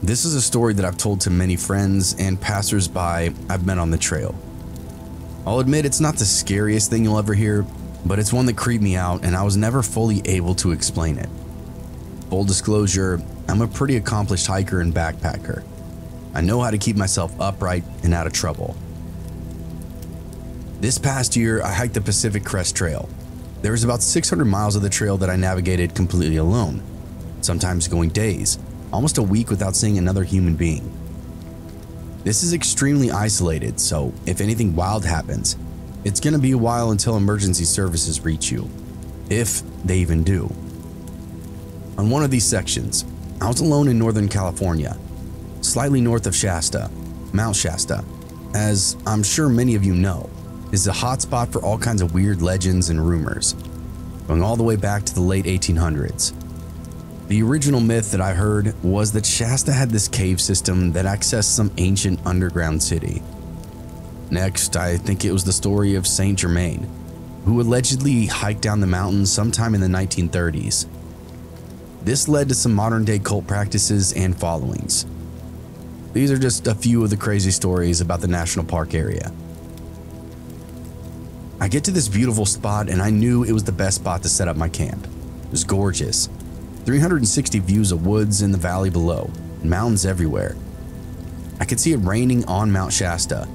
This is a story that I've told to many friends and passersby I've met on the trail. I'll admit it's not the scariest thing you'll ever hear, but it's one that creeped me out and I was never fully able to explain it. Full disclosure, I'm a pretty accomplished hiker and backpacker. I know how to keep myself upright and out of trouble. This past year, I hiked the Pacific Crest Trail. There was about 600 miles of the trail that I navigated completely alone, sometimes going days, almost a week without seeing another human being. This is extremely isolated, so if anything wild happens, it's going to be a while until emergency services reach you, if they even do. On one of these sections, I was alone in Northern California, slightly north of Shasta. Mount Shasta, as I'm sure many of you know, is a hotspot for all kinds of weird legends and rumors, going all the way back to the late 1800s. The original myth that I heard was that Shasta had this cave system that accessed some ancient underground city. Next, I think it was the story of Saint Germain, who allegedly hiked down the mountain sometime in the 1930s. This led to some modern-day cult practices and followings. These are just a few of the crazy stories about the national park area. I get to this beautiful spot and I knew it was the best spot to set up my camp. It was gorgeous. 360 views of woods in the valley below, and mountains everywhere. I could see it raining on Mount Shasta,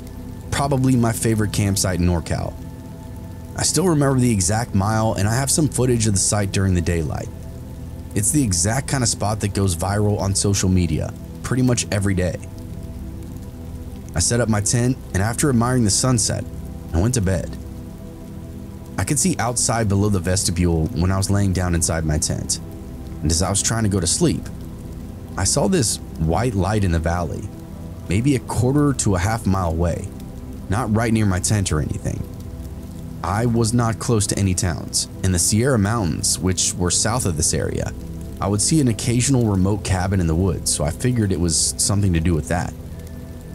probably my favorite campsite in NorCal. I still remember the exact mile and I have some footage of the site during the daylight. It's the exact kind of spot that goes viral on social media pretty much every day. I set up my tent and after admiring the sunset, I went to bed. I could see outside below the vestibule when I was laying down inside my tent, and as I was trying to go to sleep, I saw this white light in the valley, maybe a quarter to a half mile away, not right near my tent or anything. I was not close to any towns. In the Sierra Mountains, which were south of this area, I would see an occasional remote cabin in the woods, so I figured it was something to do with that.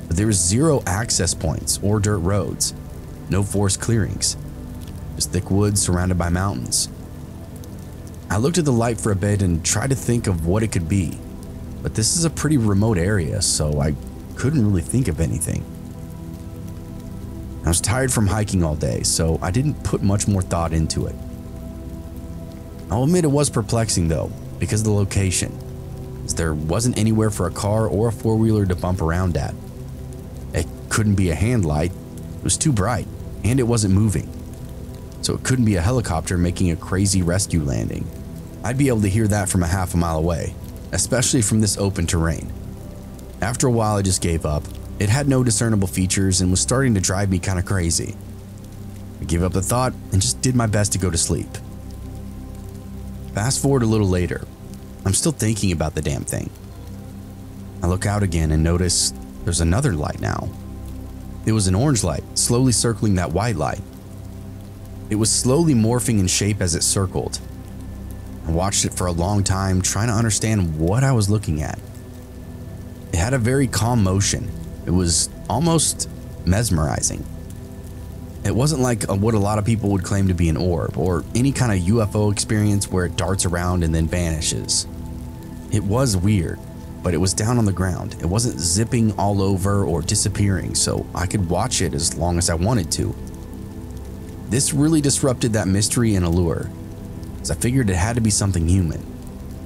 But there was zero access points or dirt roads, no forest clearings, just thick woods surrounded by mountains. I looked at the light for a bit and tried to think of what it could be, but this is a pretty remote area, so I couldn't really think of anything. I was tired from hiking all day, so I didn't put much more thought into it. I'll admit it was perplexing though, because of the location, as there wasn't anywhere for a car or a four-wheeler to bump around at. It couldn't be a hand light, it was too bright, and it wasn't moving. So it couldn't be a helicopter making a crazy rescue landing. I'd be able to hear that from a half a mile away, especially from this open terrain. After a while I just gave up. It had no discernible features and was starting to drive me kind of crazy. I gave up the thought and just did my best to go to sleep. Fast forward a little later, I'm still thinking about the damn thing. I look out again and notice there's another light now. It was an orange light slowly circling that white light. It was slowly morphing in shape as it circled. I watched it for a long time, trying to understand what I was looking at. It had a very calm motion. It was almost mesmerizing. It wasn't like what a lot of people would claim to be an orb or any kind of UFO experience where it darts around and then vanishes. It was weird, but it was down on the ground. It wasn't zipping all over or disappearing, so I could watch it as long as I wanted to. This really disrupted that mystery and allure, as I figured it had to be something human,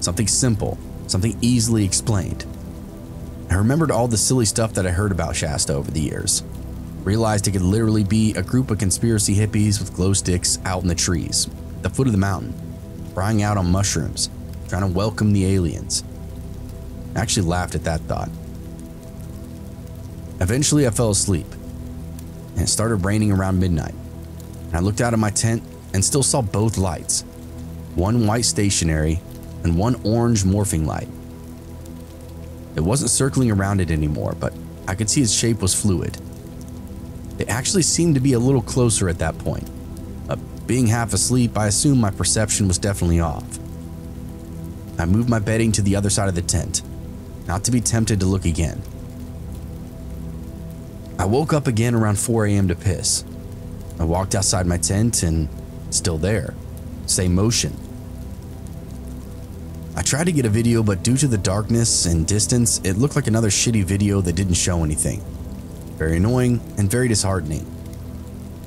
something simple, something easily explained. I remembered all the silly stuff that I heard about Shasta over the years. Realized it could literally be a group of conspiracy hippies with glow sticks out in the trees, at the foot of the mountain, frying out on mushrooms, trying to welcome the aliens. I actually laughed at that thought. Eventually I fell asleep, and it started raining around midnight. And I looked out of my tent and still saw both lights, one white stationary and one orange morphing light. It wasn't circling around it anymore, but I could see its shape was fluid. It actually seemed to be a little closer at that point. Being half asleep, I assumed my perception was definitely off. I moved my bedding to the other side of the tent, not to be tempted to look again. I woke up again around 4 a.m. to piss. I walked outside my tent and still there, same motion. I tried to get a video, but due to the darkness and distance, it looked like another shitty video that didn't show anything. Very annoying and very disheartening.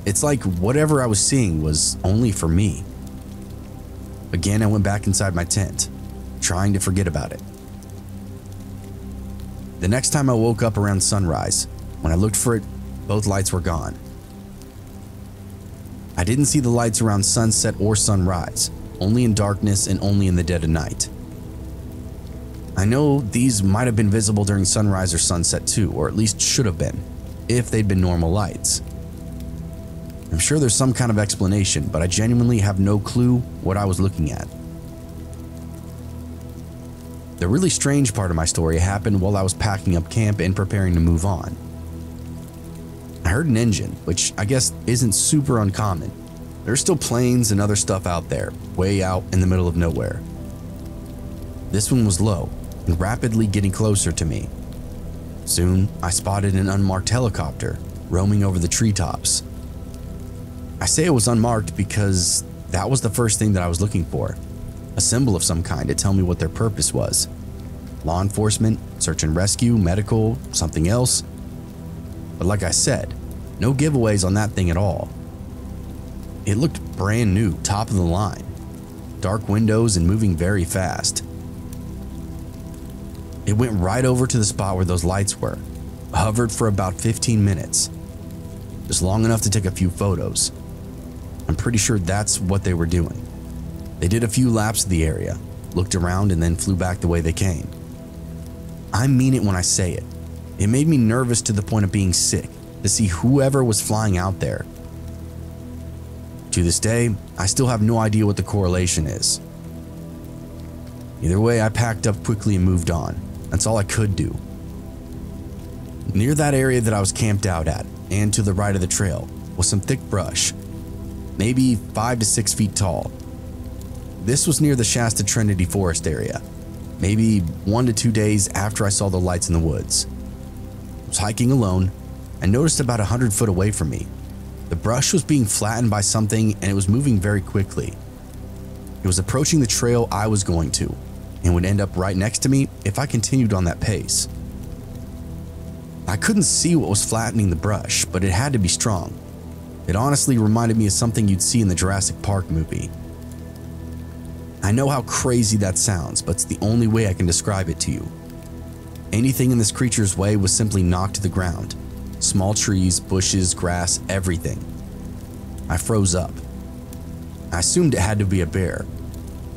It's like whatever I was seeing was only for me. Again, I went back inside my tent, trying to forget about it. The next time I woke up around sunrise, when I looked for it, both lights were gone. I didn't see the lights around sunset or sunrise, only in darkness and only in the dead of night. I know these might have been visible during sunrise or sunset too, or at least should have been, if they'd been normal lights. I'm sure there's some kind of explanation, but I genuinely have no clue what I was looking at. The really strange part of my story happened while I was packing up camp and preparing to move on. I heard an engine, which I guess isn't super uncommon. There's still planes and other stuff out there, way out in the middle of nowhere. This one was low and rapidly getting closer to me. Soon, I spotted an unmarked helicopter roaming over the treetops. I say it was unmarked because that was the first thing that I was looking for. A symbol of some kind to tell me what their purpose was. Law enforcement, search and rescue, medical, something else. But like I said, no giveaways on that thing at all. It looked brand new, top of the line. Dark windows and moving very fast. It went right over to the spot where those lights were, hovered for about 15 minutes. Just long enough to take a few photos. I'm pretty sure that's what they were doing. They did a few laps of the area, looked around, and then flew back the way they came. I mean it when I say it. It made me nervous to the point of being sick to see whoever was flying out there. To this day, I still have no idea what the correlation is. Either way, I packed up quickly and moved on. That's all I could do. Near that area that I was camped out at, and to the right of the trail, was some thick brush, maybe 5 to 6 feet tall. This was near the Shasta Trinity Forest area, maybe 1 to 2 days after I saw the lights in the woods. I was hiking alone and noticed about 100 foot away from me. The brush was being flattened by something and it was moving very quickly. It was approaching the trail I was going to and would end up right next to me if I continued on that pace. I couldn't see what was flattening the brush, but it had to be strong. It honestly reminded me of something you'd see in the Jurassic Park movie. I know how crazy that sounds, but it's the only way I can describe it to you. Anything in this creature's way was simply knocked to the ground. Small trees, bushes, grass, everything. I froze up. I assumed it had to be a bear,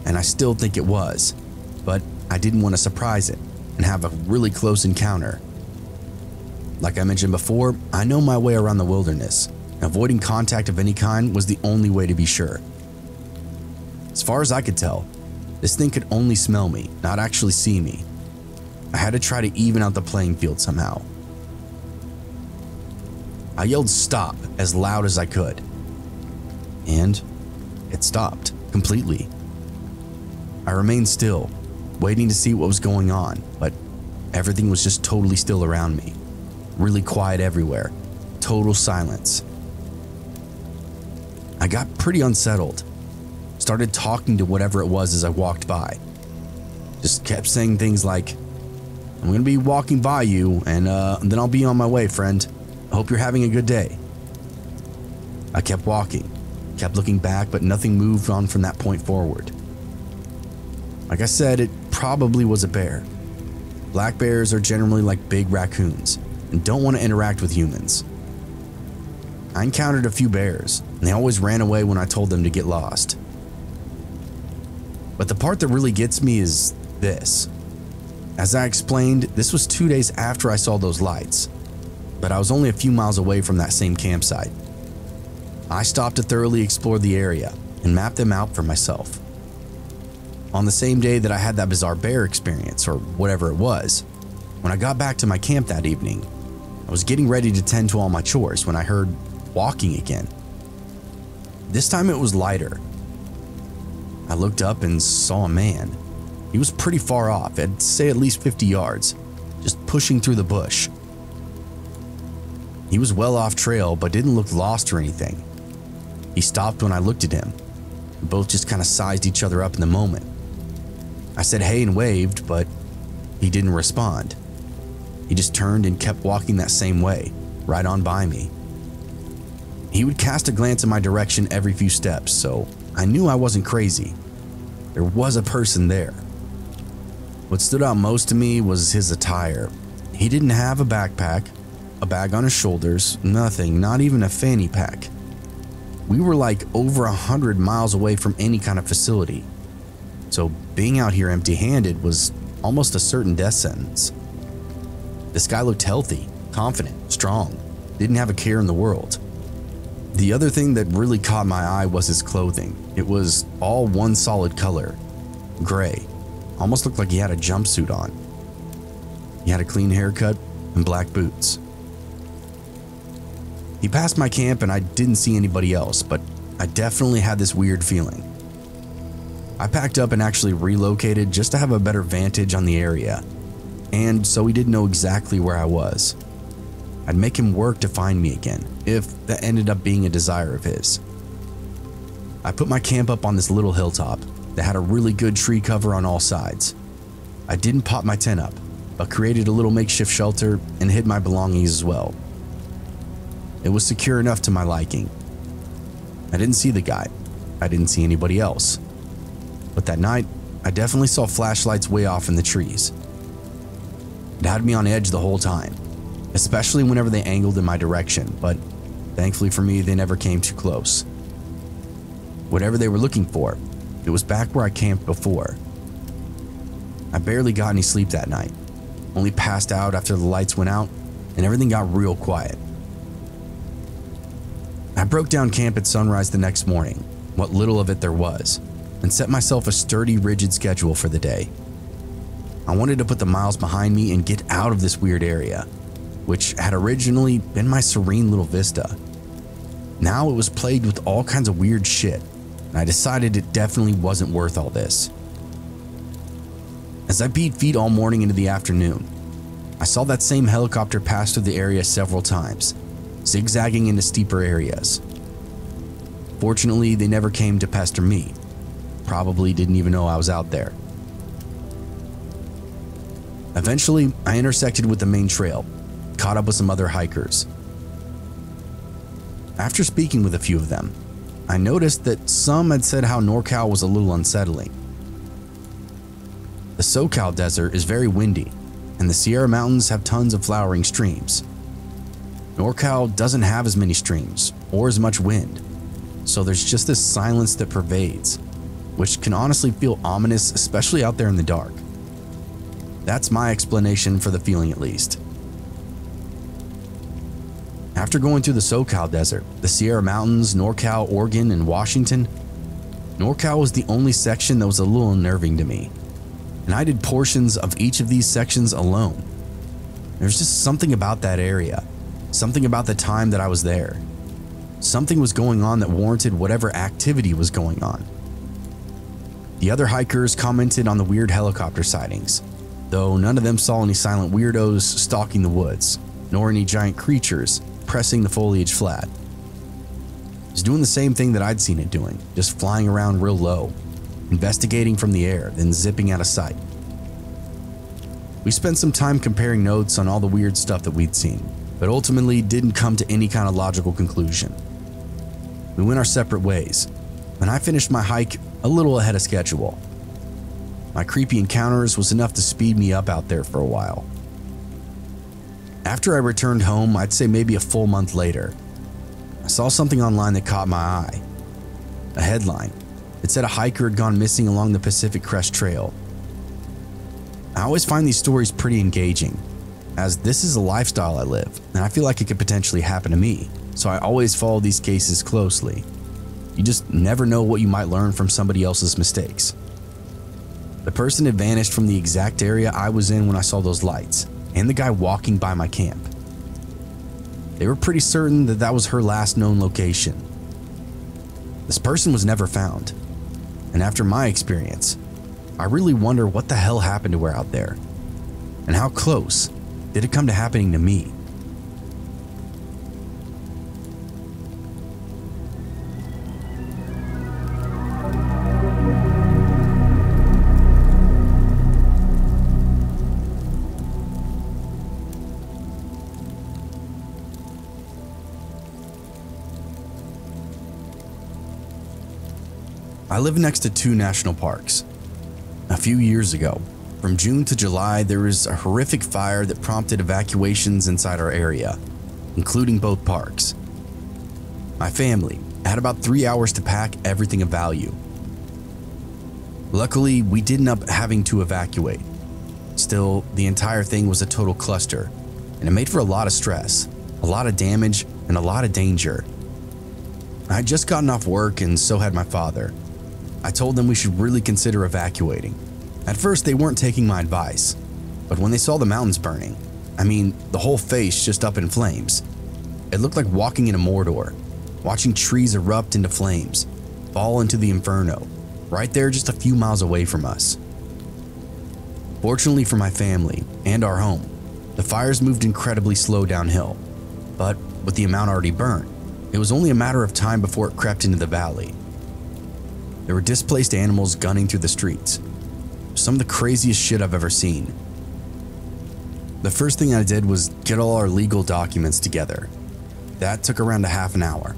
and I still think it was, but I didn't want to surprise it and have a really close encounter. Like I mentioned before, I know my way around the wilderness, and avoiding contact of any kind was the only way to be sure. As far as I could tell, this thing could only smell me, not actually see me. I had to try to even out the playing field somehow. I yelled stop as loud as I could, and it stopped completely. I remained still, waiting to see what was going on, but everything was just totally still around me. Really quiet everywhere, total silence. I got pretty unsettled. Started talking to whatever it was as I walked by. Just kept saying things like, I'm gonna be walking by you and then I'll be on my way, friend. I hope you're having a good day. I kept walking, kept looking back, but nothing moved on from that point forward. Like I said, it probably was a bear. Black bears are generally like big raccoons and don't want to interact with humans. I encountered a few bears, and they always ran away when I told them to get lost. But the part that really gets me is this. As I explained, this was 2 days after I saw those lights, but I was only a few miles away from that same campsite. I stopped to thoroughly explore the area and map them out for myself. On the same day that I had that bizarre bear experience, or whatever it was, when I got back to my camp that evening, I was getting ready to tend to all my chores when I heard walking again. This time it was lighter. I looked up and saw a man. He was pretty far off, I'd say at least 50 yards, just pushing through the bush. He was well off trail, but didn't look lost or anything. He stopped when I looked at him. We both just kind of sized each other up in the moment. I said hey and waved, but he didn't respond. He just turned and kept walking that same way, right on by me. He would cast a glance in my direction every few steps, so I knew I wasn't crazy. There was a person there. What stood out most to me was his attire. He didn't have a backpack, a bag on his shoulders, nothing, not even a fanny pack. We were like over 100 miles away from any kind of facility, so being out here empty-handed was almost a certain death sentence. This guy looked healthy, confident, strong, didn't have a care in the world. The other thing that really caught my eye was his clothing. It was all one solid color, gray, almost looked like he had a jumpsuit on. He had a clean haircut and black boots. He passed my camp and I didn't see anybody else, but I definitely had this weird feeling. I packed up and actually relocated just to have a better vantage on the area, and so he didn't know exactly where I was. I'd make him work to find me again, if that ended up being a desire of his. I put my camp up on this little hilltop that had a really good tree cover on all sides. I didn't pop my tent up, but created a little makeshift shelter and hid my belongings as well. It was secure enough to my liking. I didn't see the guy. I didn't see anybody else. But that night, I definitely saw flashlights way off in the trees. It had me on edge the whole time, especially whenever they angled in my direction, but thankfully for me, they never came too close. Whatever they were looking for, it was back where I camped before. I barely got any sleep that night, only passed out after the lights went out and everything got real quiet. I broke down camp at sunrise the next morning, what little of it there was, and set myself a sturdy, rigid schedule for the day. I wanted to put the miles behind me and get out of this weird area, which had originally been my serene little vista. Now it was plagued with all kinds of weird shit, and I decided it definitely wasn't worth all this. As I beat feet all morning into the afternoon, I saw that same helicopter pass through the area several times, zigzagging into steeper areas. Fortunately, they never came to pester me. Probably didn't even know I was out there. Eventually, I intersected with the main trail, caught up with some other hikers. After speaking with a few of them, I noticed that some had said how NorCal was a little unsettling. The SoCal desert is very windy, and the Sierra Mountains have tons of flowering streams. NorCal doesn't have as many streams or as much wind, so there's just this silence that pervades, which can honestly feel ominous, especially out there in the dark. That's my explanation for the feeling, at least. After going through the SoCal desert, the Sierra Mountains, NorCal, Oregon, and Washington, NorCal was the only section that was a little unnerving to me, and I did portions of each of these sections alone. There's just something about that area, something about the time that I was there. Something was going on that warranted whatever activity was going on. The other hikers commented on the weird helicopter sightings, though none of them saw any silent weirdos stalking the woods, nor any giant creatures pressing the foliage flat. It was doing the same thing that I'd seen it doing, just flying around real low, investigating from the air, then zipping out of sight. We spent some time comparing notes on all the weird stuff that we'd seen, but ultimately didn't come to any kind of logical conclusion. We went our separate ways, and I finished my hike a little ahead of schedule. My creepy encounters was enough to speed me up out there for a while. After I returned home, I'd say maybe a full month later, I saw something online that caught my eye. A headline. It said a hiker had gone missing along the Pacific Crest Trail. I always find these stories pretty engaging, as this is a lifestyle I live, and I feel like it could potentially happen to me, so I always follow these cases closely. You just never know what you might learn from somebody else's mistakes. The person had vanished from the exact area I was in when I saw those lights, and the guy walking by my camp. They were pretty certain that that was her last known location. This person was never found, and after my experience, I really wonder what the hell happened to her out there, and how close did it come to happening to me. I live next to 2 national parks. A few years ago, from June to July, there was a horrific fire that prompted evacuations inside our area, including both parks. My family had about 3 hours to pack everything of value. Luckily, we didn't end up having to evacuate. Still, the entire thing was a total cluster, and it made for a lot of stress, a lot of damage, and a lot of danger. I had just gotten off work, and so had my father. I told them we should really consider evacuating. At first, they weren't taking my advice, but when they saw the mountains burning, the whole face just up in flames. It looked like walking in a Mordor, watching trees erupt into flames, fall into the inferno, right there just a few miles away from us. Fortunately for my family and our home, the fires moved incredibly slow downhill, but with the amount already burned, it was only a matter of time before it crept into the valley. There were displaced animals gunning through the streets. Some of the craziest shit I've ever seen. The first thing I did was get all our legal documents together. That took around a half an hour.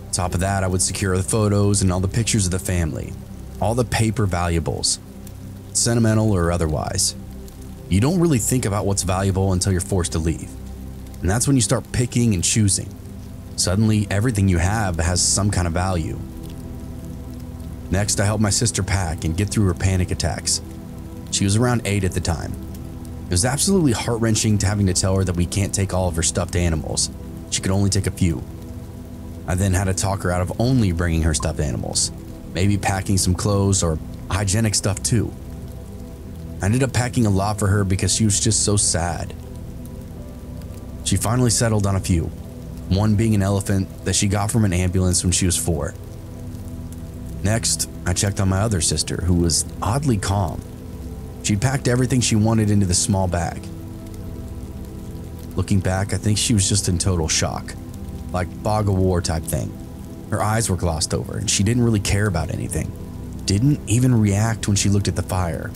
On top of that, I would secure the photos and all the pictures of the family, all the paper valuables, sentimental or otherwise. You don't really think about what's valuable until you're forced to leave. And that's when you start picking and choosing. Suddenly, everything you have has some kind of value. Next, I helped my sister pack and get through her panic attacks. She was around 8 at the time. It was absolutely heart-wrenching to having to tell her that we can't take all of her stuffed animals. She could only take a few. I then had to talk her out of only bringing her stuffed animals, maybe packing some clothes or hygienic stuff too. I ended up packing a lot for her because she was just so sad. She finally settled on a few, one being an elephant that she got from an ambulance when she was 4. Next, I checked on my other sister, who was oddly calm. She'd packed everything she wanted into the small bag. Looking back, I think she was just in total shock, like fog of war type thing. Her eyes were glossed over and she didn't really care about anything. Didn't even react when she looked at the fire.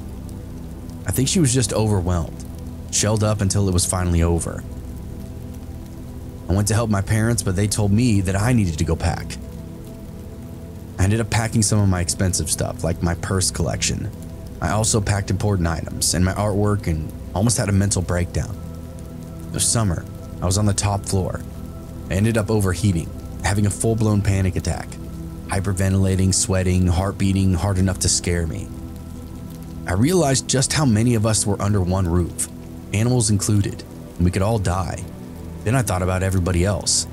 I think she was just overwhelmed, shelled up until it was finally over. I went to help my parents, but they told me that I needed to go pack. I ended up packing some of my expensive stuff, like my purse collection. I also packed important items and my artwork and almost had a mental breakdown. It was summer. I was on the top floor. I ended up overheating, having a full-blown panic attack, hyperventilating, sweating, heart beating hard enough to scare me. I realized just how many of us were under one roof, animals included, and we could all die. Then I thought about everybody else.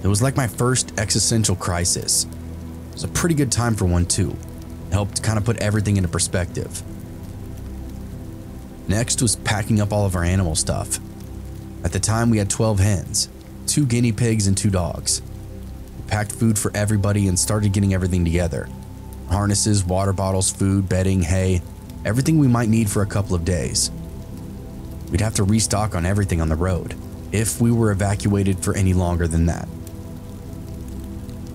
It was like my first existential crisis. It was a pretty good time for one too. It helped kind of put everything into perspective. Next was packing up all of our animal stuff. At the time we had 12 hens, 2 guinea pigs and 2 dogs. We packed food for everybody and started getting everything together. Harnesses, water bottles, food, bedding, hay, everything we might need for a couple of days. We'd have to restock on everything on the road if we were evacuated for any longer than that.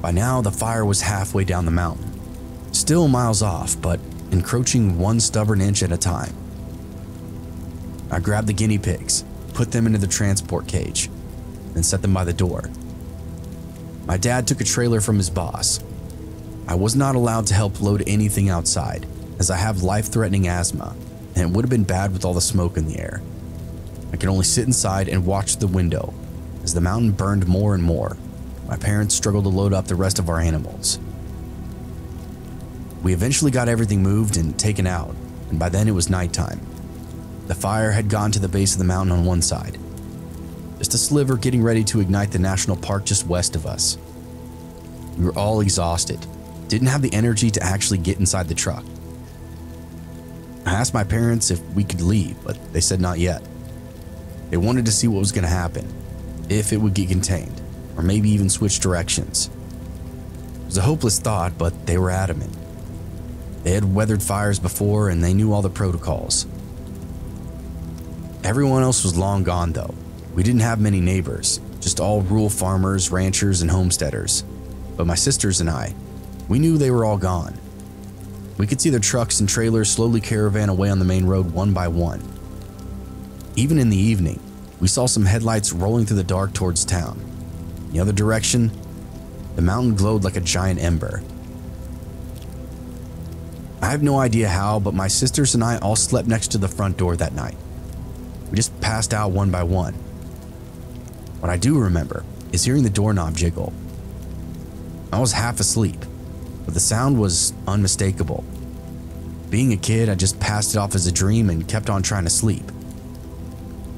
By now, the fire was halfway down the mountain. Still miles off, but encroaching one stubborn inch at a time. I grabbed the guinea pigs, put them into the transport cage, then set them by the door. My dad took a trailer from his boss. I was not allowed to help load anything outside, as I have life-threatening asthma, and it would have been bad with all the smoke in the air. I could only sit inside and watch the window as the mountain burned more and more. My parents struggled to load up the rest of our animals. We eventually got everything moved and taken out, and by then it was nighttime. The fire had gone to the base of the mountain on one side, just a sliver getting ready to ignite the national park just west of us. We were all exhausted, didn't have the energy to actually get inside the truck. I asked my parents if we could leave, but they said not yet. They wanted to see what was going to happen, if it would get contained, or maybe even switch directions. It was a hopeless thought, but they were adamant. They had weathered fires before and they knew all the protocols. Everyone else was long gone though. We didn't have many neighbors, just all rural farmers, ranchers, and homesteaders. But my sisters and I, we knew they were all gone. We could see their trucks and trailers slowly caravan away on the main road one by one. Even in the evening, we saw some headlights rolling through the dark towards town. In the other direction, the mountain glowed like a giant ember. I have no idea how, but my sisters and I all slept next to the front door that night. We just passed out one by one. What I do remember is hearing the doorknob jiggle. I was half asleep, but the sound was unmistakable. Being a kid, I just passed it off as a dream and kept on trying to sleep.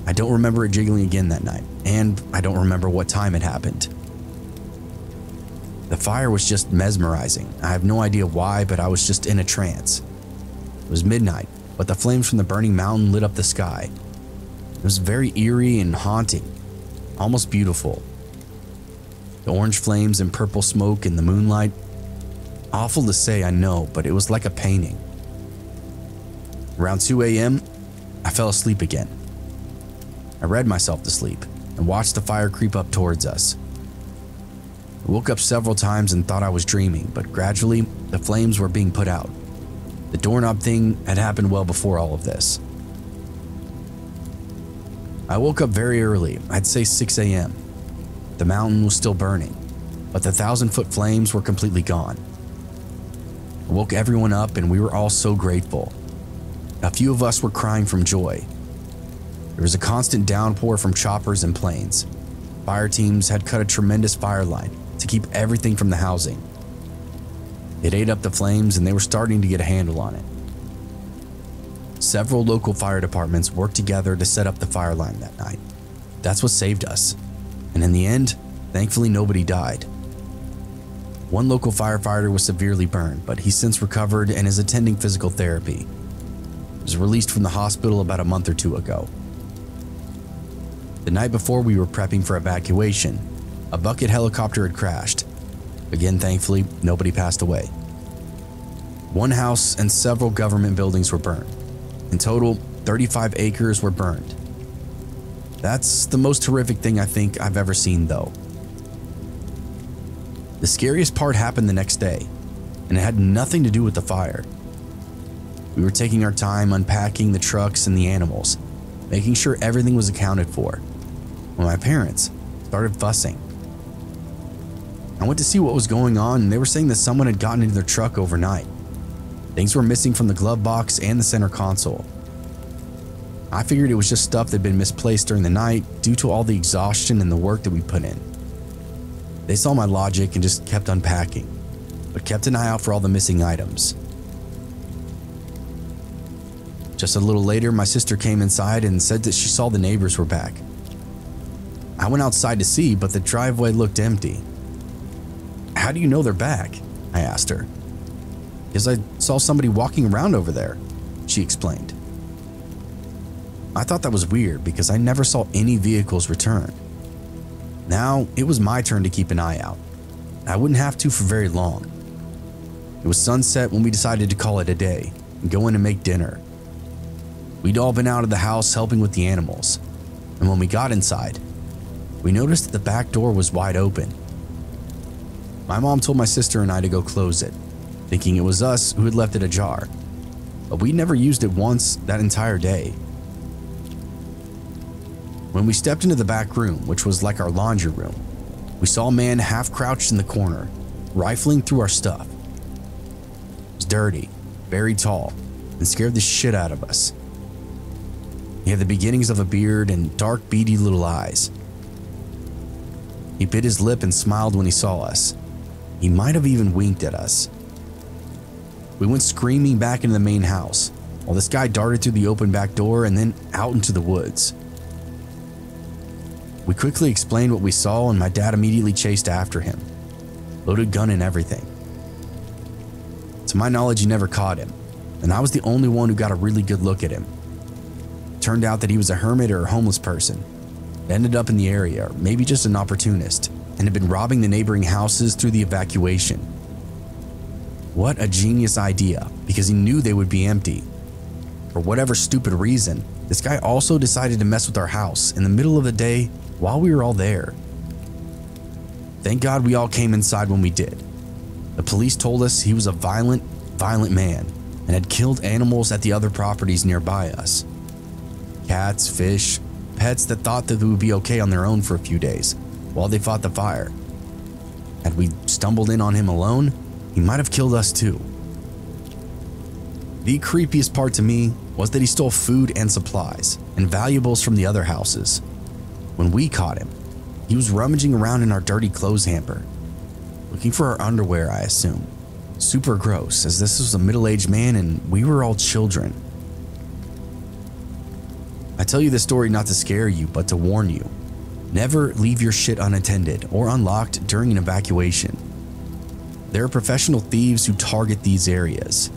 I don't remember it jiggling again that night, and I don't remember what time it happened. The fire was just mesmerizing. I have no idea why, but I was just in a trance. It was midnight, but the flames from the burning mountain lit up the sky. It was very eerie and haunting, almost beautiful. The orange flames and purple smoke in the moonlight. Awful to say, I know, but it was like a painting. Around 2 a.m., I fell asleep again. I read myself to sleep and watched the fire creep up towards us. I woke up several times and thought I was dreaming, but gradually the flames were being put out. The doorknob thing had happened well before all of this. I woke up very early, I'd say 6 a.m. The mountain was still burning, but the 1,000-foot flames were completely gone. I woke everyone up and we were all so grateful. A few of us were crying from joy. There was a constant downpour from choppers and planes. Fire teams had cut a tremendous fire line to keep everything from the housing. It ate up the flames and they were starting to get a handle on it. Several local fire departments worked together to set up the fire line that night. That's what saved us. And in the end, thankfully nobody died. One local firefighter was severely burned, but he's since recovered and is attending physical therapy. He was released from the hospital about a month or two ago. The night before we were prepping for evacuation, a bucket helicopter had crashed. Again, thankfully, nobody passed away. One house and several government buildings were burned. In total, 35 acres were burned. That's the most horrific thing I think I've ever seen, though. The scariest part happened the next day, and it had nothing to do with the fire. We were taking our time unpacking the trucks and the animals, making sure everything was accounted for, when my parents started fussing. I went to see what was going on, and they were saying that someone had gotten into their truck overnight. Things were missing from the glove box and the center console. I figured it was just stuff that had been misplaced during the night due to all the exhaustion and the work that we put in. They saw my logic and just kept unpacking, but kept an eye out for all the missing items. Just a little later, my sister came inside and said that she saw the neighbors were back. I went outside to see, but the driveway looked empty. "How do you know they're back?" I asked her. "Because I saw somebody walking around over there," she explained. I thought that was weird because I never saw any vehicles return. Now, it was my turn to keep an eye out. I wouldn't have to for very long. It was sunset when we decided to call it a day and go in and make dinner. We'd all been out of the house helping with the animals, and when we got inside, we noticed that the back door was wide open. My mom told my sister and I to go close it, thinking it was us who had left it ajar, but we never used it once that entire day. When we stepped into the back room, which was like our laundry room, we saw a man half crouched in the corner, rifling through our stuff. He was dirty, very tall, and scared the shit out of us. He had the beginnings of a beard and dark, beady little eyes. He bit his lip and smiled when he saw us. He might have even winked at us. We went screaming back into the main house, while this guy darted through the open back door and then out into the woods. We quickly explained what we saw, and my dad immediately chased after him, loaded gun and everything. To my knowledge, he never caught him, and I was the only one who got a really good look at him. It turned out that he was a hermit or a homeless person, ended up in the area, or maybe just an opportunist, and had been robbing the neighboring houses through the evacuation. What a genius idea, because he knew they would be empty. For whatever stupid reason, this guy also decided to mess with our house in the middle of the day while we were all there. Thank God we all came inside when we did. The police told us he was a violent man and had killed animals at the other properties nearby us. Cats, fish, pets that thought that they would be okay on their own for a few days while they fought the fire. Had we stumbled in on him alone, he might have killed us too. The creepiest part to me was that he stole food and supplies and valuables from the other houses. When we caught him, he was rummaging around in our dirty clothes hamper, looking for our underwear, I assume. Super gross, as this was a middle-aged man and we were all children. I tell you this story not to scare you, but to warn you. Never leave your shit unattended or unlocked during an evacuation. There are professional thieves who target these areas,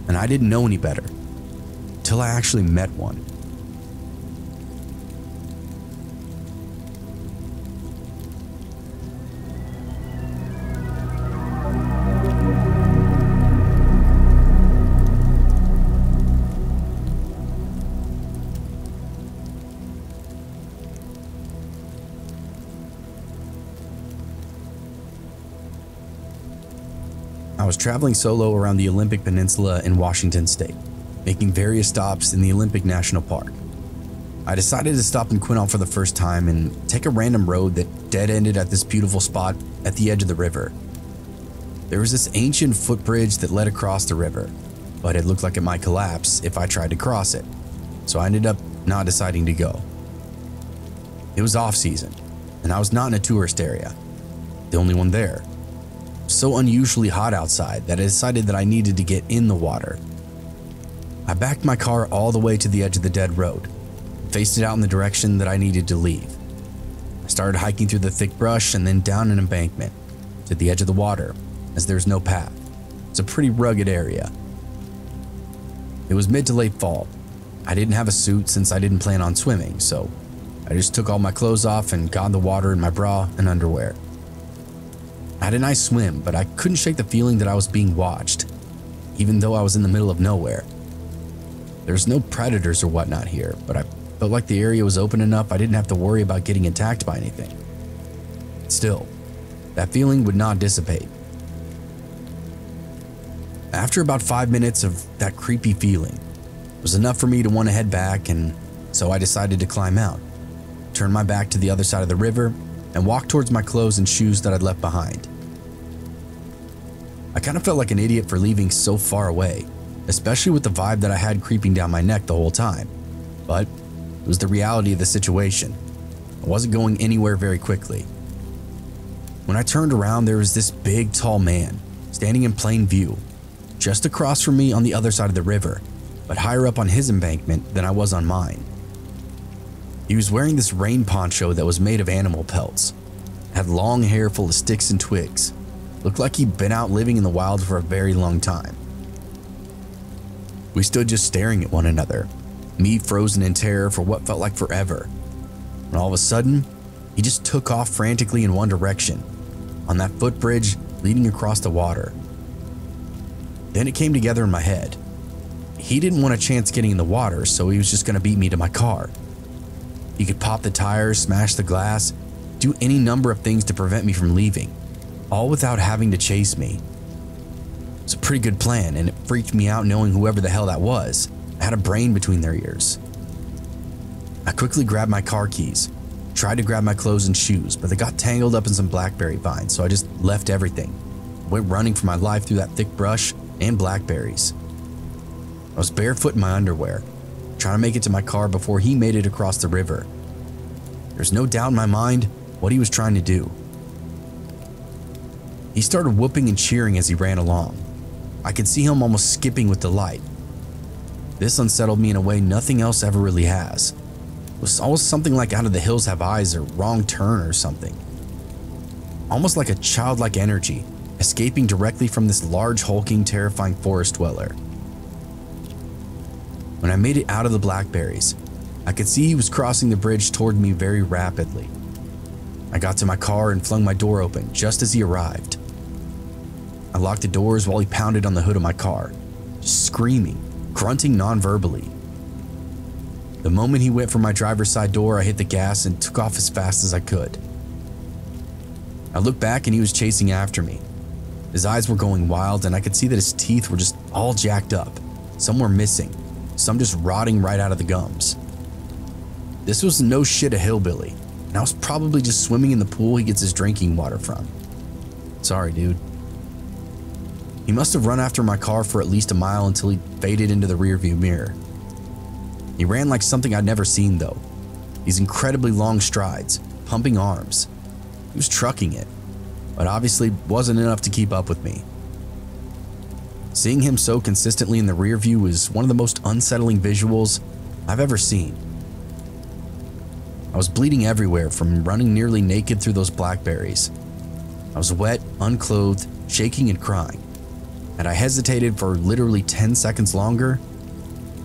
and I didn't know any better until I actually met one. I was traveling solo around the Olympic Peninsula in Washington State, making various stops in the Olympic National Park. I decided to stop in Quinault for the first time and take a random road that dead-ended at this beautiful spot at the edge of the river. There was this ancient footbridge that led across the river, but it looked like it might collapse if I tried to cross it, so I ended up not deciding to go. It was off-season, and I was not in a tourist area, the only one there. So unusually hot outside that I decided that I needed to get in the water. I backed my car all the way to the edge of the dead road, faced it out in the direction that I needed to leave. I started hiking through the thick brush and then down an embankment to the edge of the water, as there's no path. It's a pretty rugged area. It was mid to late fall. I didn't have a suit since I didn't plan on swimming, so I just took all my clothes off and got in the water in my bra and underwear. I had a nice swim, but I couldn't shake the feeling that I was being watched, even though I was in the middle of nowhere. There's no predators or whatnot here, but I felt like the area was open enough I didn't have to worry about getting attacked by anything. Still, that feeling would not dissipate. After about 5 minutes of that creepy feeling, it was enough for me to want to head back, and so I decided to climb out, turn my back to the other side of the river, and walk towards my clothes and shoes that I'd left behind. I kind of felt like an idiot for leaving so far away, especially with the vibe that I had creeping down my neck the whole time, but it was the reality of the situation. I wasn't going anywhere very quickly. When I turned around, there was this big, tall man standing in plain view, just across from me on the other side of the river, but higher up on his embankment than I was on mine. He was wearing this rain poncho that was made of animal pelts, had long hair full of sticks and twigs, looked like he'd been out living in the wild for a very long time. We stood just staring at one another, me frozen in terror for what felt like forever. And all of a sudden, he just took off frantically in one direction, on that footbridge leading across the water. Then it came together in my head. He didn't want a chance getting in the water, so he was just going to beat me to my car. He could pop the tires, smash the glass, do any number of things to prevent me from leaving, all without having to chase me. It's a pretty good plan, and it freaked me out knowing whoever the hell that was had a brain between their ears. I quickly grabbed my car keys, tried to grab my clothes and shoes, but they got tangled up in some blackberry vines, so I just left everything. Went running for my life through that thick brush and blackberries. I was barefoot in my underwear, trying to make it to my car before he made it across the river. There's no doubt in my mind what he was trying to do. He started whooping and cheering as he ran along. I could see him almost skipping with delight. This unsettled me in a way nothing else ever really has. It was almost something like Out of the Hills Have Eyes or Wrong Turn or something. Almost like a childlike energy escaping directly from this large, hulking, terrifying forest dweller. When I made it out of the blackberries, I could see he was crossing the bridge toward me very rapidly. I got to my car and flung my door open just as he arrived. I locked the doors while he pounded on the hood of my car, just screaming, grunting non-verbally. The moment he went for my driver's side door, I hit the gas and took off as fast as I could. I looked back and he was chasing after me. His eyes were going wild and I could see that his teeth were just all jacked up. Some were missing, some just rotting right out of the gums. This was no shit a hillbilly, and I was probably just swimming in the pool he gets his drinking water from. Sorry, dude. He must have run after my car for at least a mile until he faded into the rearview mirror. He ran like something I'd never seen though. These incredibly long strides, pumping arms. He was trucking it, but obviously wasn't enough to keep up with me. Seeing him so consistently in the rear view was one of the most unsettling visuals I've ever seen. I was bleeding everywhere from running nearly naked through those blackberries. I was wet, unclothed, shaking and crying. Had I hesitated for literally 10 seconds longer,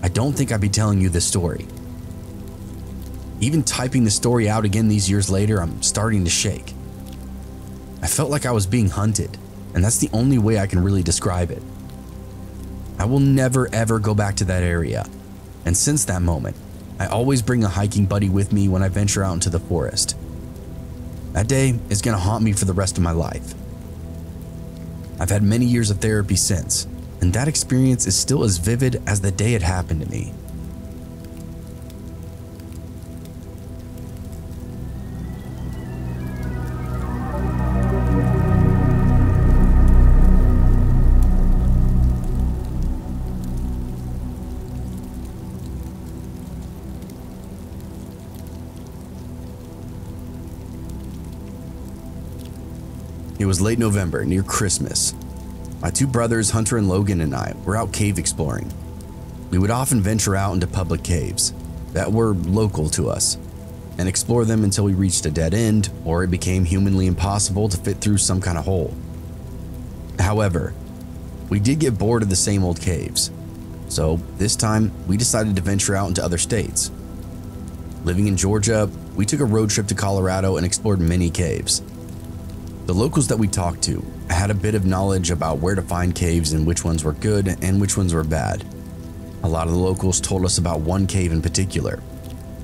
I don't think I'd be telling you this story. Even typing the story out again these years later, I'm starting to shake. I felt like I was being hunted, and that's the only way I can really describe it. I will never ever go back to that area, and since that moment, I always bring a hiking buddy with me when I venture out into the forest. That day is going to haunt me for the rest of my life. I've had many years of therapy since, and that experience is still as vivid as the day it happened to me. It was late November, near Christmas. My two brothers, Hunter and Logan, and I were out cave exploring. We would often venture out into public caves that were local to us and explore them until we reached a dead end or it became humanly impossible to fit through some kind of hole. However, we did get bored of the same old caves, so this time we decided to venture out into other states. Living in Georgia, we took a road trip to Colorado and explored many caves. The locals that we talked to had a bit of knowledge about where to find caves and which ones were good and which ones were bad. A lot of the locals told us about one cave in particular,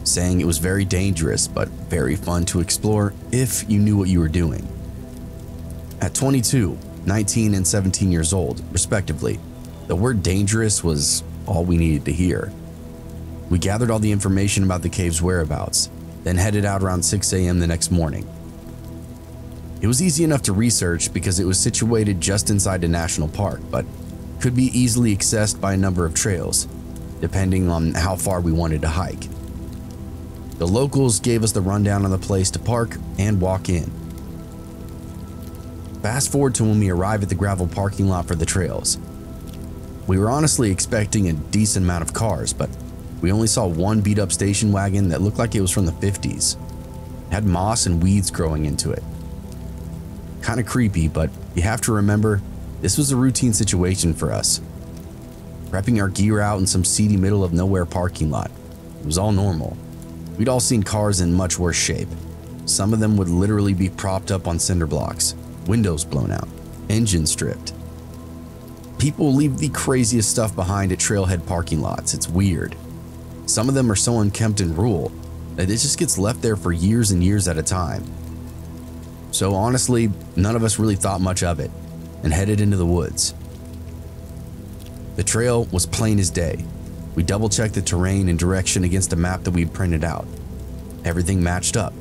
saying it was very dangerous but very fun to explore if you knew what you were doing. At 22, 19, and 17 years old, respectively, the word dangerous was all we needed to hear. We gathered all the information about the cave's whereabouts, then headed out around 6 a.m. the next morning. It was easy enough to research because it was situated just inside a national park, but could be easily accessed by a number of trails, depending on how far we wanted to hike. The locals gave us the rundown on the place to park and walk in. Fast forward to when we arrive at the gravel parking lot for the trails. We were honestly expecting a decent amount of cars, but we only saw one beat up station wagon that looked like it was from the 50s. It had moss and weeds growing into it. Kind of creepy, but you have to remember, this was a routine situation for us. Prepping our gear out in some seedy middle of nowhere parking lot. It was all normal. We'd all seen cars in much worse shape. Some of them would literally be propped up on cinder blocks, windows blown out, engines stripped. People leave the craziest stuff behind at trailhead parking lots. It's weird. Some of them are so unkempt and rural that it just gets left there for years and years at a time. So honestly, none of us really thought much of it and headed into the woods. The trail was plain as day. We double-checked the terrain and direction against a map that we'd printed out. Everything matched up.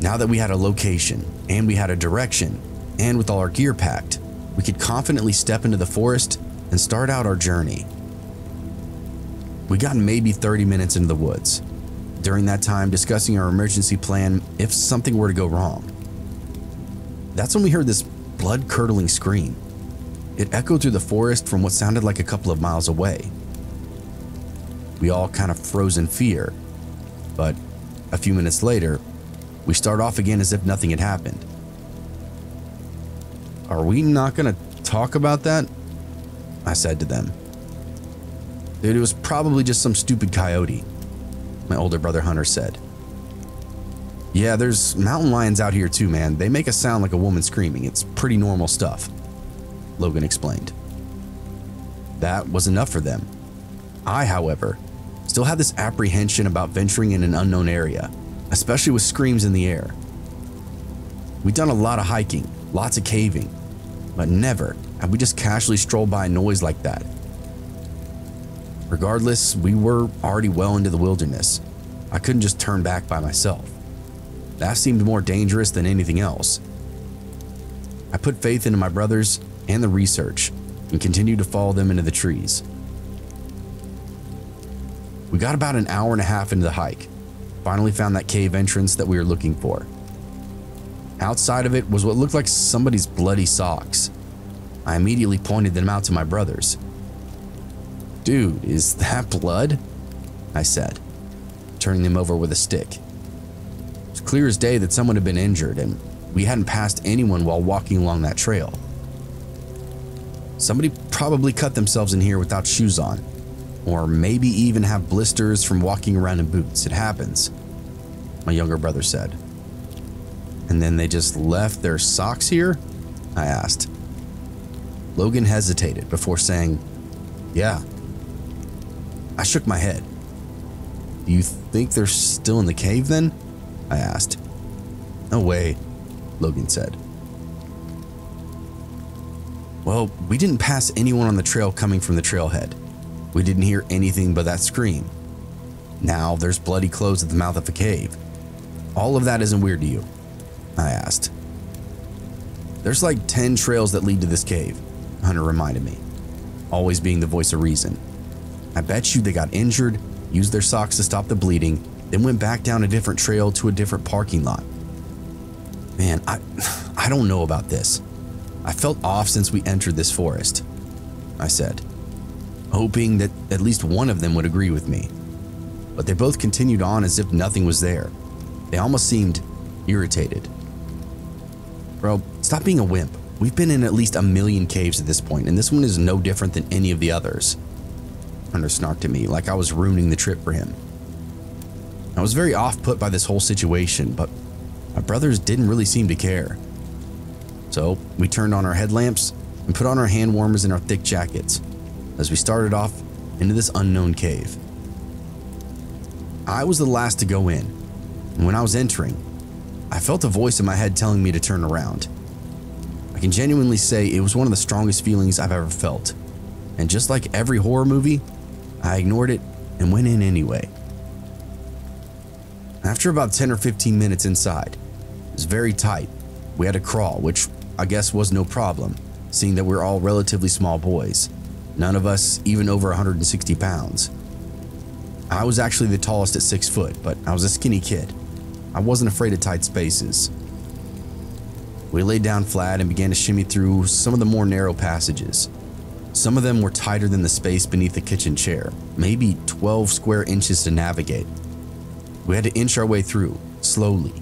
Now that we had a location and we had a direction, and with all our gear packed, we could confidently step into the forest and start out our journey. We got maybe 30 minutes into the woods. During that time, discussing our emergency plan if something were to go wrong. That's when we heard this blood-curdling scream. It echoed through the forest from what sounded like a couple of miles away. We all kind of froze in fear, but a few minutes later, we start off again as if nothing had happened. "Are we not gonna talk about that?" I said to them. "Dude, it was probably just some stupid coyote," my older brother Hunter said. "Yeah, there's mountain lions out here too, man. They make us sound like a woman screaming. It's pretty normal stuff," Logan explained. That was enough for them. I, however, still had this apprehension about venturing in an unknown area, especially with screams in the air. We'd done a lot of hiking, lots of caving, but never had we just casually strolled by a noise like that. Regardless, we were already well into the wilderness. I couldn't just turn back by myself. That seemed more dangerous than anything else. I put faith into my brothers and the research and continued to follow them into the trees. We got about an hour and a half into the hike, finally found that cave entrance that we were looking for. Outside of it was what looked like somebody's bloody socks. I immediately pointed them out to my brothers. "Dude, is that blood?" I said, turning them over with a stick. It was clear as day that someone had been injured, and we hadn't passed anyone while walking along that trail. Somebody probably cut themselves in here without shoes on, or maybe even have blisters from walking around in boots. It happens, my younger brother said. "And then they just left their socks here?" I asked. Logan hesitated before saying, "Yeah." I shook my head. "Do you think they're still in the cave then?" I asked. "No way," Logan said. "Well, we didn't pass anyone on the trail coming from the trailhead. We didn't hear anything but that scream. Now there's bloody clothes at the mouth of a cave. All of that isn't weird to you?" I asked. "There's like 10 trails that lead to this cave," Hunter reminded me, always being the voice of reason. "I bet you they got injured, used their socks to stop the bleeding, then went back down a different trail to a different parking lot. Man, I don't know about this. I felt off since we entered this forest," I said, hoping that at least one of them would agree with me. But they both continued on as if nothing was there. They almost seemed irritated. "Bro, stop being a wimp. We've been in at least a million caves at this point, and this one is no different than any of the others," Hunter snarked at me like I was ruining the trip for him. I was very off-put by this whole situation, but my brothers didn't really seem to care. So we turned on our headlamps and put on our hand warmers and our thick jackets as we started off into this unknown cave. I was the last to go in, and when I was entering, I felt a voice in my head telling me to turn around. I can genuinely say it was one of the strongest feelings I've ever felt, and just like every horror movie, I ignored it and went in anyway. After about 10 or 15 minutes inside, it was very tight. We had to crawl, which I guess was no problem, seeing that we're all relatively small boys, none of us even over 160 pounds. I was actually the tallest at 6 foot, but I was a skinny kid. I wasn't afraid of tight spaces. We laid down flat and began to shimmy through some of the more narrow passages. Some of them were tighter than the space beneath the kitchen chair, maybe 12 square inches to navigate. We had to inch our way through, slowly,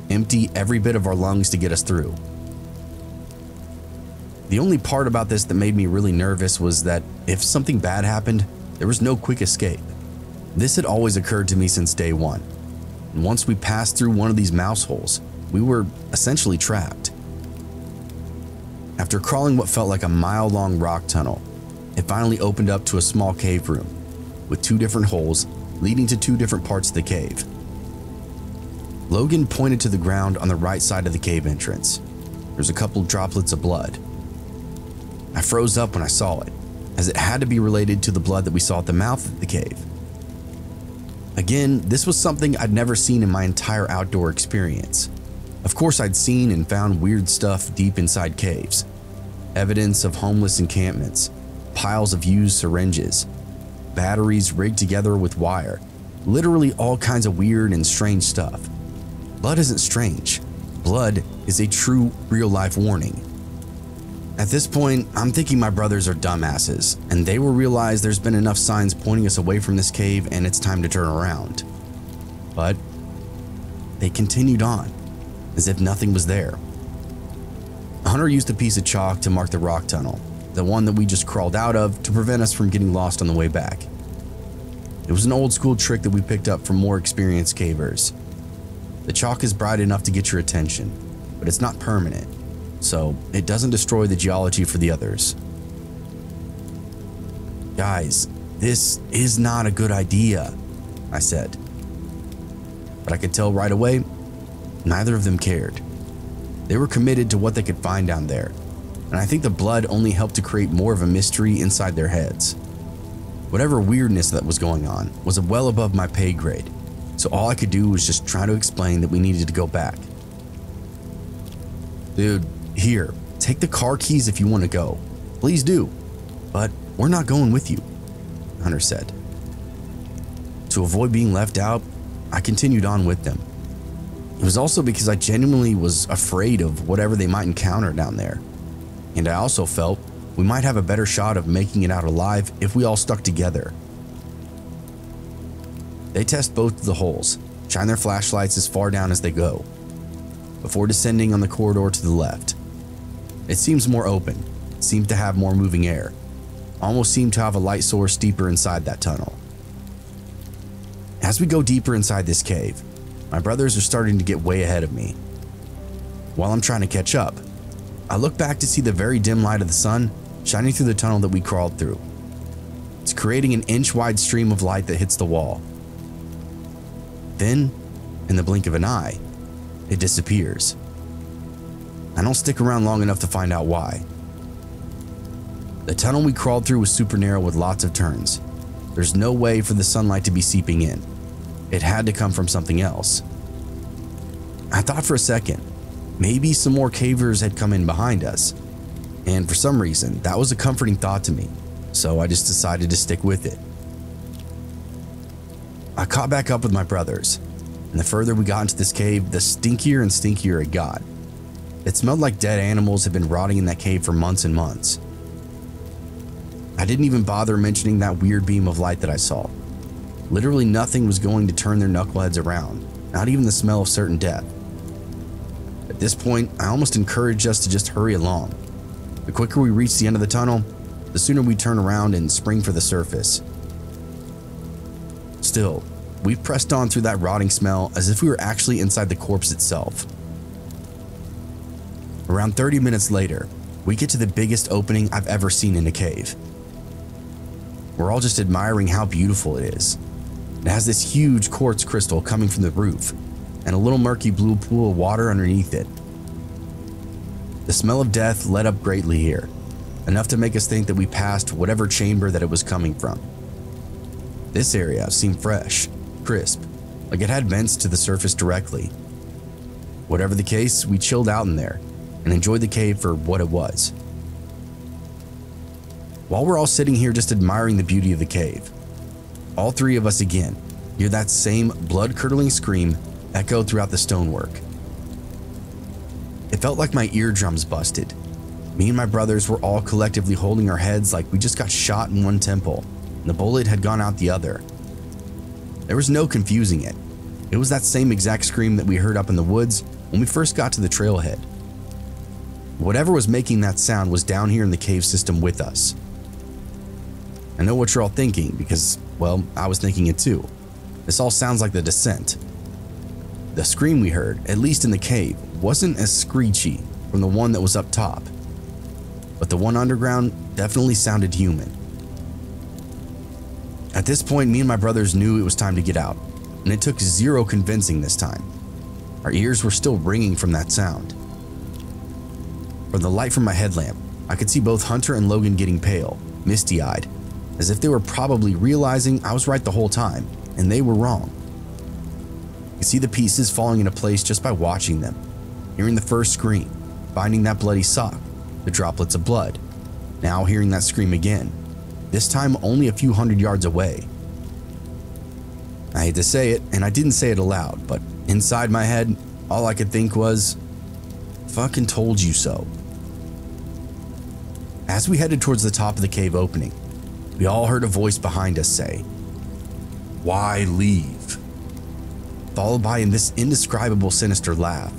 empty every bit of our lungs to get us through. The only part about this that made me really nervous was that if something bad happened, there was no quick escape. This had always occurred to me since day one. And once we passed through one of these mouse holes, we were essentially trapped. After crawling what felt like a mile-long rock tunnel, it finally opened up to a small cave room with 2 different holes leading to 2 different parts of the cave. Logan pointed to the ground on the right side of the cave entrance. There's a couple droplets of blood. I froze up when I saw it, as it had to be related to the blood that we saw at the mouth of the cave. Again, this was something I'd never seen in my entire outdoor experience. Of course, I'd seen and found weird stuff deep inside caves. Evidence of homeless encampments, piles of used syringes, batteries rigged together with wire, literally all kinds of weird and strange stuff. Blood isn't strange. Blood is a true real-life warning. At this point, I'm thinking my brothers are dumbasses, and they will realize there's been enough signs pointing us away from this cave and it's time to turn around. But they continued on, as if nothing was there. Hunter used a piece of chalk to mark the rock tunnel, the one that we just crawled out of, to prevent us from getting lost on the way back. It was an old school trick that we picked up from more experienced cavers. The chalk is bright enough to get your attention, but it's not permanent, so it doesn't destroy the geology for the others. "Guys, this is not a good idea," I said. But I could tell right away, neither of them cared. They were committed to what they could find down there, and I think the blood only helped to create more of a mystery inside their heads. Whatever weirdness that was going on was well above my pay grade, so all I could do was just try to explain that we needed to go back. "Dude, here, Take the car keys if you want to go. Please do. But we're not going with you, Hunter said. To avoid being left out, I continued on with them. It was also because I genuinely was afraid of whatever they might encounter down there. And I also felt we might have a better shot of making it out alive if we all stuck together. They test both of the holes, shine their flashlights as far down as they go, before descending on the corridor to the left. It seems more open, seemed to have more moving air, almost seemed to have a light source deeper inside that tunnel. As we go deeper inside this cave, my brothers are starting to get way ahead of me. While I'm trying to catch up, I look back to see the very dim light of the sun shining through the tunnel that we crawled through. It's creating an inch-wide stream of light that hits the wall. Then, in the blink of an eye, it disappears. I don't stick around long enough to find out why. The tunnel we crawled through was super narrow with lots of turns. There's no way for the sunlight to be seeping in. It had to come from something else. I thought for a second, maybe some more cavers had come in behind us. And for some reason, that was a comforting thought to me, so I just decided to stick with it. I caught back up with my brothers, and the further we got into this cave, the stinkier and stinkier it got. It smelled like dead animals had been rotting in that cave for months and months. I didn't even bother mentioning that weird beam of light that I saw. Literally nothing was going to turn their knuckleheads around, not even the smell of certain death. At this point, I almost encouraged us to just hurry along. The quicker we reach the end of the tunnel, the sooner we turn around and spring for the surface. Still, we pressed on through that rotting smell as if we were actually inside the corpse itself. Around 30 minutes later, we get to the biggest opening I've ever seen in a cave. We're all just admiring how beautiful it is. It has this huge quartz crystal coming from the roof and a little murky blue pool of water underneath it. The smell of death let up greatly here, enough to make us think that we passed whatever chamber that it was coming from. This area seemed fresh, crisp, like it had vents to the surface directly. Whatever the case, we chilled out in there and enjoyed the cave for what it was. While we're all sitting here just admiring the beauty of the cave, all three of us again hear that same blood-curdling scream echo throughout the stonework. It felt like my eardrums busted. Me and my brothers were all collectively holding our heads like we just got shot in one temple and the bullet had gone out the other. There was no confusing it. It was that same exact scream that we heard up in the woods when we first got to the trailhead. Whatever was making that sound was down here in the cave system with us. I know what you're all thinking because, well, I was thinking it too. This all sounds like the descent. The scream we heard, at least in the cave, wasn't as screechy from the one that was up top, but the one underground definitely sounded human. At this point, me and my brothers knew it was time to get out, and it took zero convincing this time. Our ears were still ringing from that sound. From the light from my headlamp, I could see both Hunter and Logan getting pale, misty-eyed, as if they were probably realizing I was right the whole time, and they were wrong. You could see the pieces falling into place just by watching them, hearing the first scream, finding that bloody sock, the droplets of blood, now hearing that scream again, this time only a few hundred yards away. I hate to say it, and I didn't say it aloud, but inside my head, all I could think was, fucking told you so. As we headed towards the top of the cave opening, we all heard a voice behind us say, "Why leave?" Followed by this indescribable sinister laugh.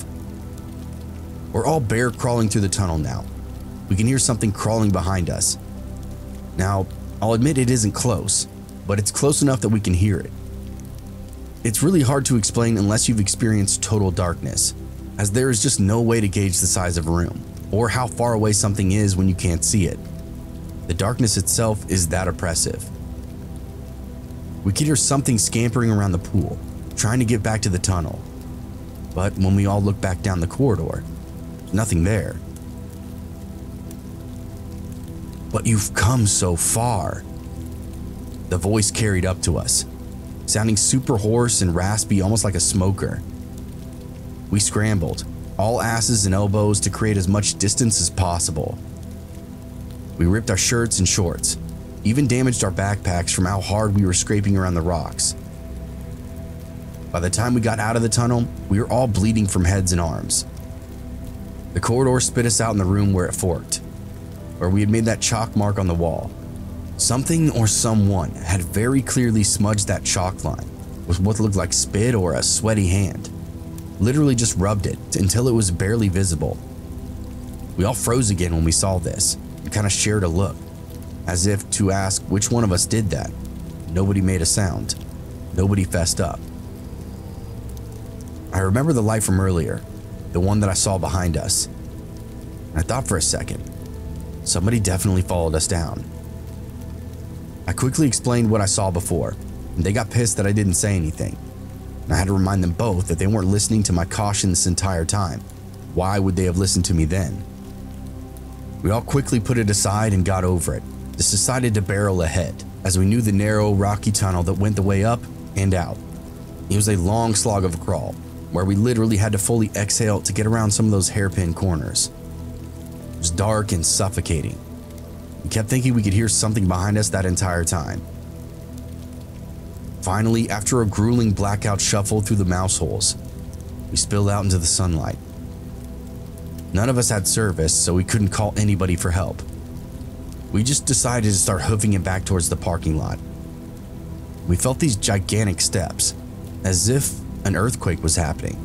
We're all bear crawling through the tunnel now. We can hear something crawling behind us. Now, I'll admit it isn't close, but it's close enough that we can hear it. It's really hard to explain unless you've experienced total darkness, as there is just no way to gauge the size of a room, or how far away something is when you can't see it. The darkness itself is that oppressive. We could hear something scampering around the pool, trying to get back to the tunnel. But when we all look back down the corridor, there's nothing there. "But you've come so far," the voice carried up to us, sounding super hoarse and raspy, almost like a smoker. We scrambled, all asses and elbows to create as much distance as possible. We ripped our shirts and shorts, even damaged our backpacks from how hard we were scraping around the rocks. By the time we got out of the tunnel, we were all bleeding from heads and arms. The corridor spit us out in the room where it forked, where we had made that chalk mark on the wall. Something or someone had very clearly smudged that chalk line with what looked like spit or a sweaty hand. Literally just rubbed it until it was barely visible. We all froze again when we saw this and kind of shared a look, as if to ask which one of us did that. Nobody made a sound. Nobody fessed up. I remember the light from earlier, the one that I saw behind us. I thought for a second, somebody definitely followed us down. I quickly explained what I saw before, and they got pissed that I didn't say anything. And I had to remind them both that they weren't listening to my caution this entire time. Why would they have listened to me then? We all quickly put it aside and got over it, just decided to barrel ahead, as we knew the narrow, rocky tunnel that went the way up and out. It was a long slog of a crawl, where we literally had to fully exhale to get around some of those hairpin corners. It was dark and suffocating. We kept thinking we could hear something behind us that entire time. Finally, after a grueling blackout shuffle through the mouse holes, we spilled out into the sunlight. None of us had service, so we couldn't call anybody for help. We just decided to start hoofing it back towards the parking lot. We felt these gigantic steps, as if an earthquake was happening.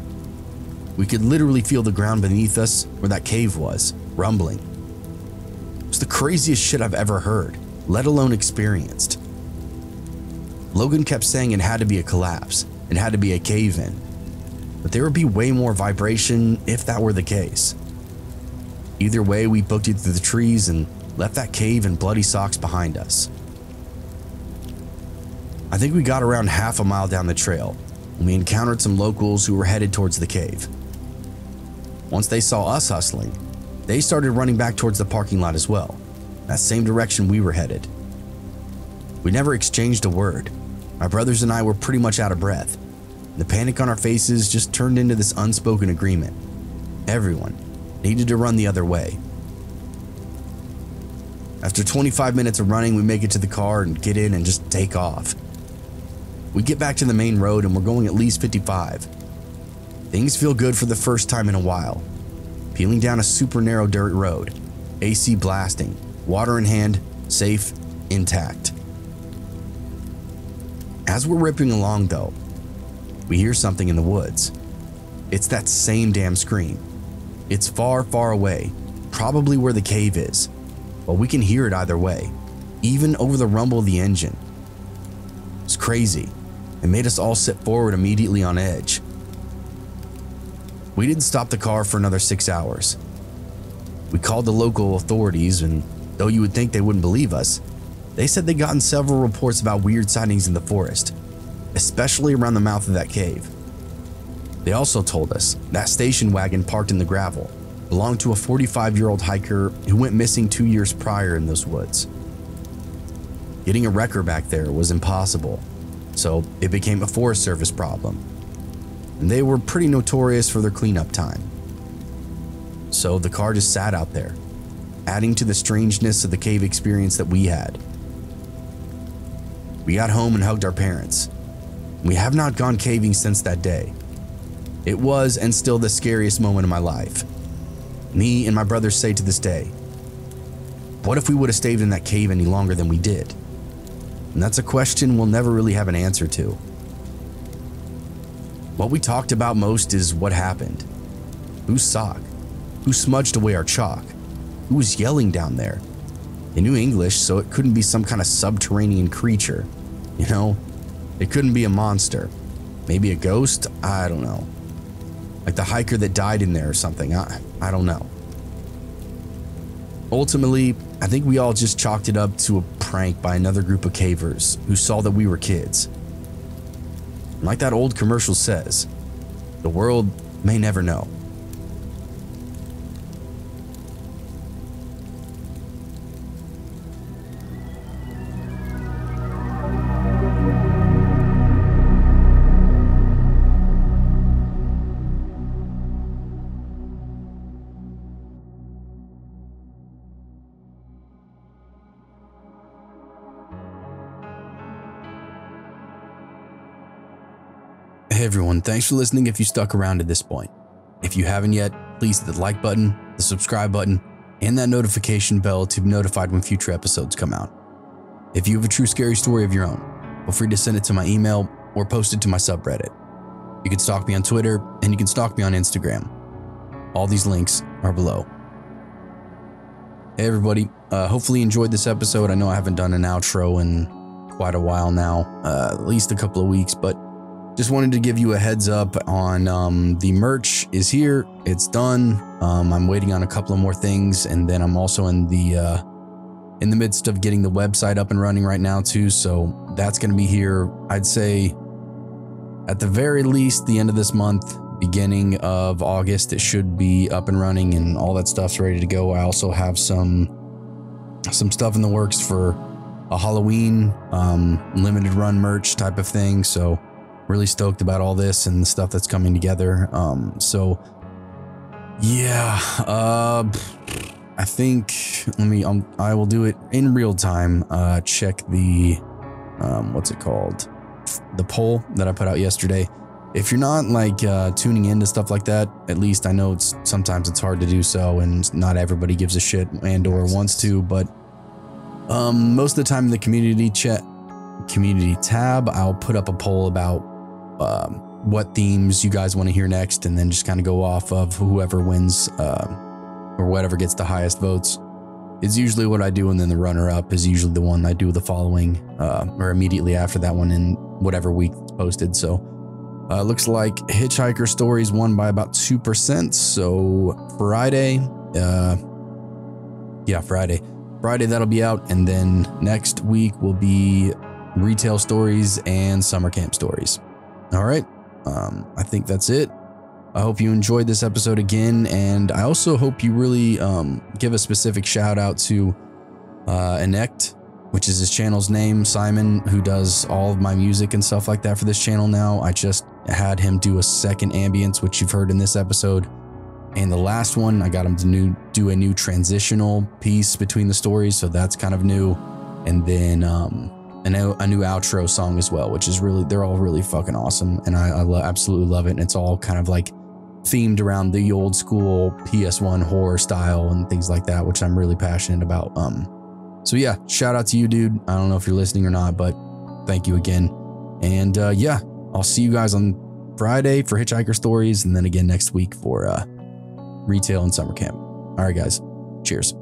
We could literally feel the ground beneath us where that cave was, rumbling. It was the craziest shit I've ever heard, let alone experienced. Logan kept saying it had to be a collapse, it had to be a cave-in, but there would be way more vibration if that were the case. Either way, we booked it through the trees and left that cave and bloody socks behind us. I think we got around half a mile down the trail when we encountered some locals who were headed towards the cave. Once they saw us hustling, they started running back towards the parking lot as well, that same direction we were headed. We never exchanged a word. My brothers and I were pretty much out of breath. The panic on our faces just turned into this unspoken agreement. Everyone needed to run the other way. After 25 minutes of running, we make it to the car and get in and just take off. We get back to the main road and we're going at least 55. Things feel good for the first time in a while. Peeling down a super narrow dirt road, AC blasting, water in hand, safe, intact. As we're ripping along though, we hear something in the woods. It's that same damn scream. It's far, far away, probably where the cave is, but we can hear it either way, even over the rumble of the engine. It's crazy. It made us all sit forward immediately on edge. We didn't stop the car for another 6 hours. We called the local authorities, and though you would think they wouldn't believe us, they said they'd gotten several reports about weird sightings in the forest, especially around the mouth of that cave. They also told us that station wagon parked in the gravel belonged to a 45-year-old hiker who went missing 2 years prior in those woods. Getting a wrecker back there was impossible, so it became a Forest Service problem. And they were pretty notorious for their cleanup time. So the car just sat out there, adding to the strangeness of the cave experience that we had. We got home and hugged our parents. We have not gone caving since that day. It was and still the scariest moment of my life. Me and my brothers say to this day, what if we would have stayed in that cave any longer than we did? And that's a question we'll never really have an answer to. What we talked about most is what happened. Whose sock? Who smudged away our chalk? Who was yelling down there? They knew English, so it couldn't be some kind of subterranean creature. You know, it couldn't be a monster. Maybe a ghost? I don't know. Like the hiker that died in there or something. I don't know. Ultimately, I think we all just chalked it up to a prank by another group of cavers who saw that we were kids. And like that old commercial says, the world may never know. Hey everyone, thanks for listening if you stuck around to this point. If you haven't yet, please hit the like button, the subscribe button, and that notification bell to be notified when future episodes come out. If you have a true scary story of your own, feel free to send it to my email or post it to my subreddit. You can stalk me on Twitter and you can stalk me on Instagram. All these links are below. Hey everybody, hopefully you enjoyed this episode. I know I haven't done an outro in quite a while now, at least a couple of weeks, but just wanted to give you a heads up on the merch is here. It's done. I'm waiting on a couple of more things, and then I'm also in the midst of getting the website up and running right now too. So that's going to be here. I'd say at the very least the end of this month, beginning of August, it should be up and running and all that stuff's ready to go. I also have some stuff in the works for a Halloween limited run merch type of thing. So really stoked about all this and the stuff that's coming together. So yeah, I think I will do it in real time. Check the what's it called, the poll that I put out yesterday. If you're not like tuning into stuff like that, at least I know sometimes it's hard to do so, and not everybody gives a shit and or wants to, but most of the time in the community tab, I'll put up a poll about what themes you guys want to hear next, and then just kind of go off of whoever wins or whatever gets the highest votes is usually what I do, and then the runner-up is usually the one I do the following or immediately after that one in whatever week it's posted. So looks like Hitchhiker Stories won by about 2%. So Friday, Friday that'll be out, and then next week will be Retail Stories and Summer Camp Stories. All right, I think that's it. I hope you enjoyed this episode again, and I also hope you really give a specific shout out to Enect, which is his channel's name, Simon, who does all of my music and stuff like that for this channel now. I just had him do a second Ambience, which you've heard in this episode, and the last one I got him to do a new transitional piece between the stories, so that's kind of new, and then a new outro song as well, which is really, they're all really fucking awesome, and I absolutely love it. And it's all kind of like themed around the old school PS1 horror style and things like that, which I'm really passionate about. So yeah, shout out to you, dude. I don't know if you're listening or not, but thank you again. And yeah, I'll see you guys on Friday for Hitchhiker Stories, and then again next week for Retail and Summer Camp. All right, guys. Cheers.